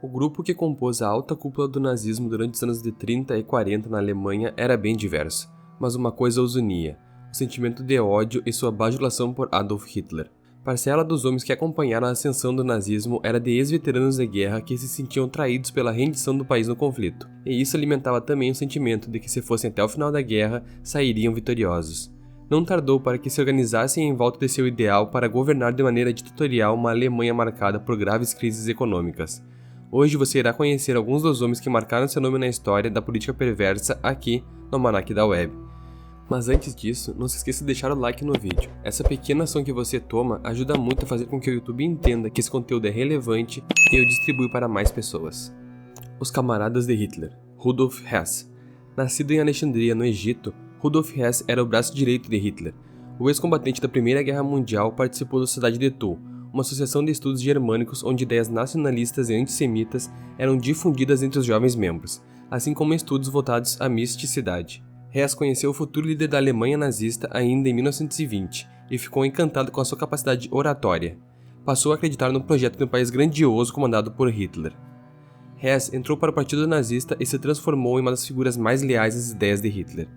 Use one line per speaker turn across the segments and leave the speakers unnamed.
O grupo que compôs a alta cúpula do nazismo durante os anos de 30 e 40 na Alemanha era bem diverso, mas uma coisa os unia: o sentimento de ódio e sua bajulação por Adolf Hitler. Parcela dos homens que acompanharam a ascensão do nazismo era de ex-veteranos de guerra que se sentiam traídos pela rendição do país no conflito, e isso alimentava também o sentimento de que se fossem até o final da guerra, sairiam vitoriosos. Não tardou para que se organizassem em volta de seu ideal para governar de maneira ditatorial uma Alemanha marcada por graves crises econômicas. Hoje você irá conhecer alguns dos homens que marcaram seu nome na história da política perversa aqui no Almanac da Web. Mas antes disso, não se esqueça de deixar o like no vídeo. Essa pequena ação que você toma ajuda muito a fazer com que o YouTube entenda que esse conteúdo é relevante e o distribui para mais pessoas. Os camaradas de Hitler. Rudolf Hess. Nascido em Alexandria, no Egito, Rudolf Hess era o braço direito de Hitler. O ex-combatente da Primeira Guerra Mundial participou da Sociedade de Thule, uma associação de estudos germânicos onde ideias nacionalistas e antissemitas eram difundidas entre os jovens membros, assim como estudos voltados à misticidade. Hess conheceu o futuro líder da Alemanha nazista ainda em 1920 e ficou encantado com a sua capacidade oratória. Passou a acreditar no projeto de um país grandioso comandado por Hitler. Hess entrou para o Partido Nazista e se transformou em uma das figuras mais leais às ideias de Hitler.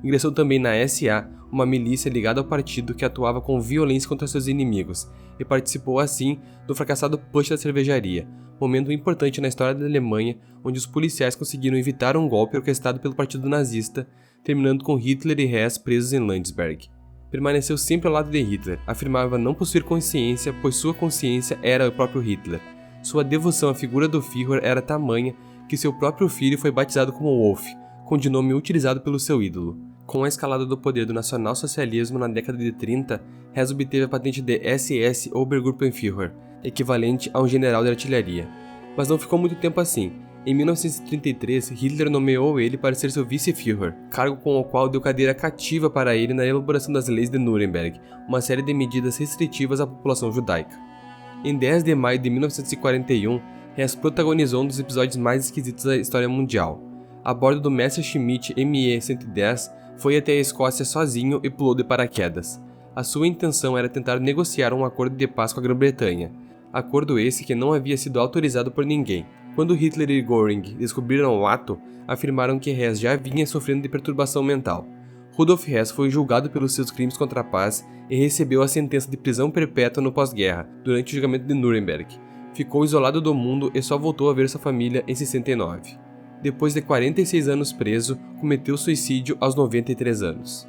Ingressou também na SA, uma milícia ligada ao partido que atuava com violência contra seus inimigos, e participou assim do fracassado Putsch da cervejaria, momento importante na história da Alemanha onde os policiais conseguiram evitar um golpe orquestrado pelo Partido Nazista, terminando com Hitler e Hess presos em Landsberg. Permaneceu sempre ao lado de Hitler, afirmava não possuir consciência, pois sua consciência era o próprio Hitler. Sua devoção à figura do Führer era tamanha que seu próprio filho foi batizado como Wolf, codinome utilizado pelo seu ídolo. Com a escalada do poder do nacionalsocialismo na década de 30, Hess obteve a patente de SS Obergruppenführer, equivalente a um general de artilharia. Mas não ficou muito tempo assim. Em 1933, Hitler nomeou ele para ser seu vice-Führer, cargo com o qual deu cadeira cativa para ele na elaboração das leis de Nuremberg, uma série de medidas restritivas à população judaica. Em 10 de maio de 1941, Hess protagonizou um dos episódios mais esquisitos da história mundial. A bordo do Messerschmitt Me-110, foi até a Escócia sozinho e pulou de paraquedas. A sua intenção era tentar negociar um acordo de paz com a Grã-Bretanha. Acordo esse que não havia sido autorizado por ninguém. Quando Hitler e Göring descobriram o ato, afirmaram que Hess já vinha sofrendo de perturbação mental. Rudolf Hess foi julgado pelos seus crimes contra a paz e recebeu a sentença de prisão perpétua no pós-guerra, durante o julgamento de Nuremberg. Ficou isolado do mundo e só voltou a ver sua família em 69. Depois de 46 anos preso, cometeu suicídio aos 93 anos.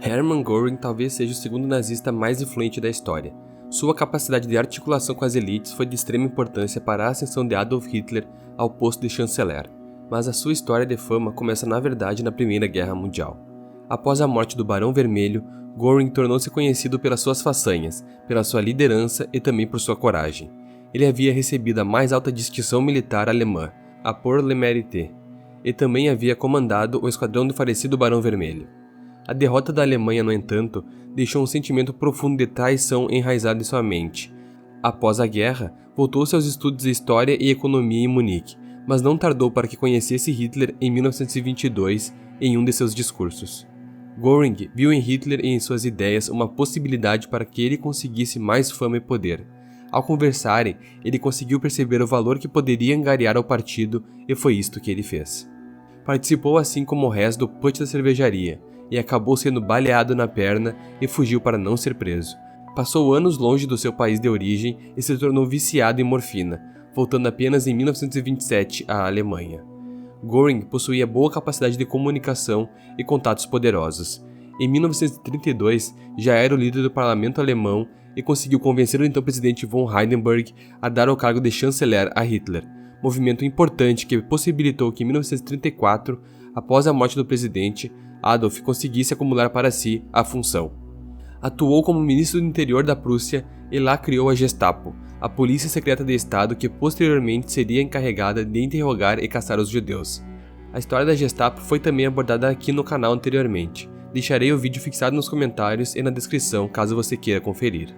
Hermann Göring talvez seja o segundo nazista mais influente da história. Sua capacidade de articulação com as elites foi de extrema importância para a ascensão de Adolf Hitler ao posto de chanceler, mas a sua história de fama começa na verdade na Primeira Guerra Mundial. Após a morte do Barão Vermelho, Göring tornou-se conhecido pelas suas façanhas, pela sua liderança e também por sua coragem. Ele havia recebido a mais alta distinção militar alemã, a Pour le Mérite, e também havia comandado o esquadrão do falecido Barão Vermelho. A derrota da Alemanha, no entanto, deixou um sentimento profundo de traição enraizado em sua mente. Após a guerra, voltou-se aos estudos de História e Economia em Munique, mas não tardou para que conhecesse Hitler em 1922 em um de seus discursos. Göring viu em Hitler e em suas ideias uma possibilidade para que ele conseguisse mais fama e poder. Ao conversarem, ele conseguiu perceber o valor que poderia angariar ao partido e foi isto que ele fez. Participou assim como Hess do Putsch da cervejaria e acabou sendo baleado na perna e fugiu para não ser preso. Passou anos longe do seu país de origem e se tornou viciado em morfina, voltando apenas em 1927 à Alemanha. Göring possuía boa capacidade de comunicação e contatos poderosos. Em 1932, já era o líder do parlamento alemão e conseguiu convencer o então presidente von Hindenburg a dar o cargo de chanceler a Hitler, movimento importante que possibilitou que em 1934, após a morte do presidente, Adolf conseguisse acumular para si a função. Atuou como ministro do interior da Prússia e lá criou a Gestapo, a polícia secreta de Estado que posteriormente seria encarregada de interrogar e caçar os judeus. A história da Gestapo foi também abordada aqui no canal anteriormente. Deixarei o vídeo fixado nos comentários e na descrição caso você queira conferir.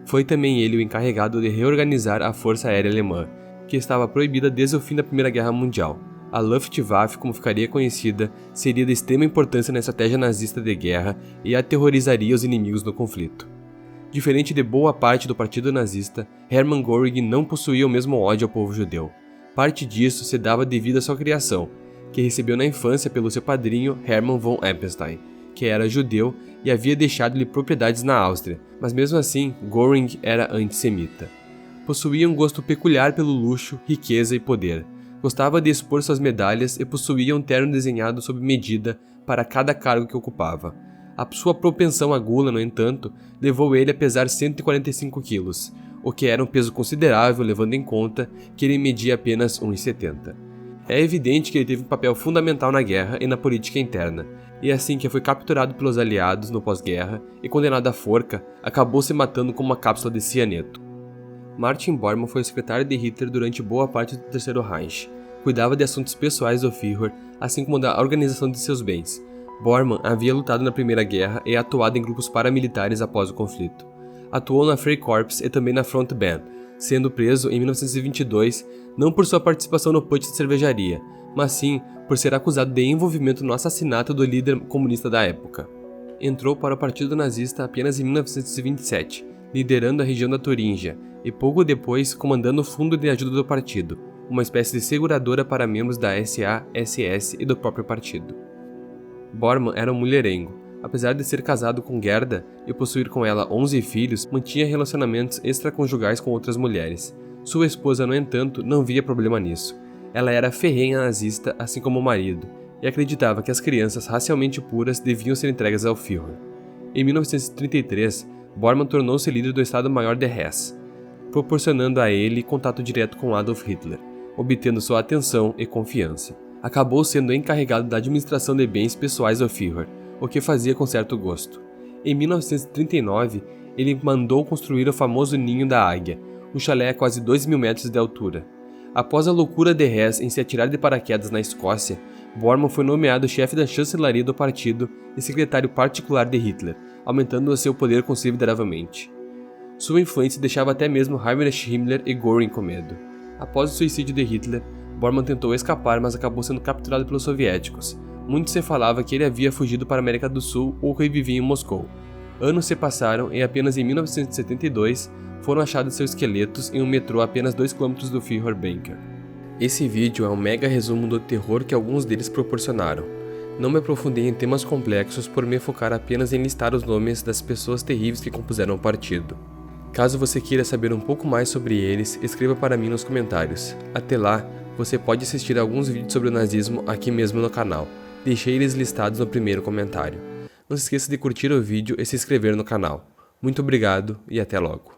Foi também ele o encarregado de reorganizar a Força Aérea Alemã, que estava proibida desde o fim da Primeira Guerra Mundial. A Luftwaffe, como ficaria conhecida, seria de extrema importância na estratégia nazista de guerra e aterrorizaria os inimigos no conflito. Diferente de boa parte do partido nazista, Hermann Göring não possuía o mesmo ódio ao povo judeu. Parte disso se dava devido à sua criação, que recebeu na infância pelo seu padrinho Hermann von Eppenstein, que era judeu e havia deixado-lhe propriedades na Áustria, mas mesmo assim Göring era antissemita. Possuía um gosto peculiar pelo luxo, riqueza e poder. Gostava de expor suas medalhas e possuía um terno desenhado sob medida para cada cargo que ocupava. A sua propensão à gula, no entanto, levou ele a pesar 145 quilos, o que era um peso considerável levando em conta que ele media apenas 1,70. É evidente que ele teve um papel fundamental na guerra e na política interna, e assim que foi capturado pelos aliados no pós-guerra e condenado à forca, acabou se matando com uma cápsula de cianeto. Martin Bormann foi o secretário de Hitler durante boa parte do Terceiro Reich. Cuidava de assuntos pessoais do Führer, assim como da organização de seus bens. Bormann havia lutado na Primeira Guerra e atuado em grupos paramilitares após o conflito. Atuou na Freikorps e também na Front Band, sendo preso em 1922 não por sua participação no putsch de cervejaria, mas sim por ser acusado de envolvimento no assassinato do líder comunista da época. Entrou para o Partido Nazista apenas em 1927, liderando a região da Turíngia, e pouco depois comandando o Fundo de Ajuda do Partido, uma espécie de seguradora para membros da SA, SS e do próprio partido. Bormann era um mulherengo. Apesar de ser casado com Gerda e possuir com ela 11 filhos, mantinha relacionamentos extraconjugais com outras mulheres. Sua esposa, no entanto, não via problema nisso. Ela era ferrenha nazista, assim como o marido, e acreditava que as crianças racialmente puras deviam ser entregues ao Führer. Em 1933, Bormann tornou-se líder do Estado-Maior de Hesse, proporcionando a ele contato direto com Adolf Hitler, obtendo sua atenção e confiança. Acabou sendo encarregado da administração de bens pessoais do Führer, o que fazia com certo gosto. Em 1939, ele mandou construir o famoso Ninho da Águia, um chalé a quase 2.000 metros de altura. Após a loucura de Hess em se atirar de paraquedas na Escócia, Bormann foi nomeado chefe da chancelaria do partido e secretário particular de Hitler, aumentando seu poder consideravelmente. Sua influência deixava até mesmo Heinrich Himmler e Göring com medo. Após o suicídio de Hitler, Bormann tentou escapar, mas acabou sendo capturado pelos soviéticos. Muito se falava que ele havia fugido para a América do Sul ou que vivia em Moscou. Anos se passaram e apenas em 1972 foram achados seus esqueletos em um metrô a apenas 2 km do Führerbunker. Esse vídeo é um mega resumo do terror que alguns deles proporcionaram. Não me aprofundei em temas complexos por me focar apenas em listar os nomes das pessoas terríveis que compuseram o partido. Caso você queira saber um pouco mais sobre eles, escreva para mim nos comentários. Até lá, você pode assistir alguns vídeos sobre o nazismo aqui mesmo no canal. Deixei eles listados no primeiro comentário. Não se esqueça de curtir o vídeo e se inscrever no canal. Muito obrigado e até logo.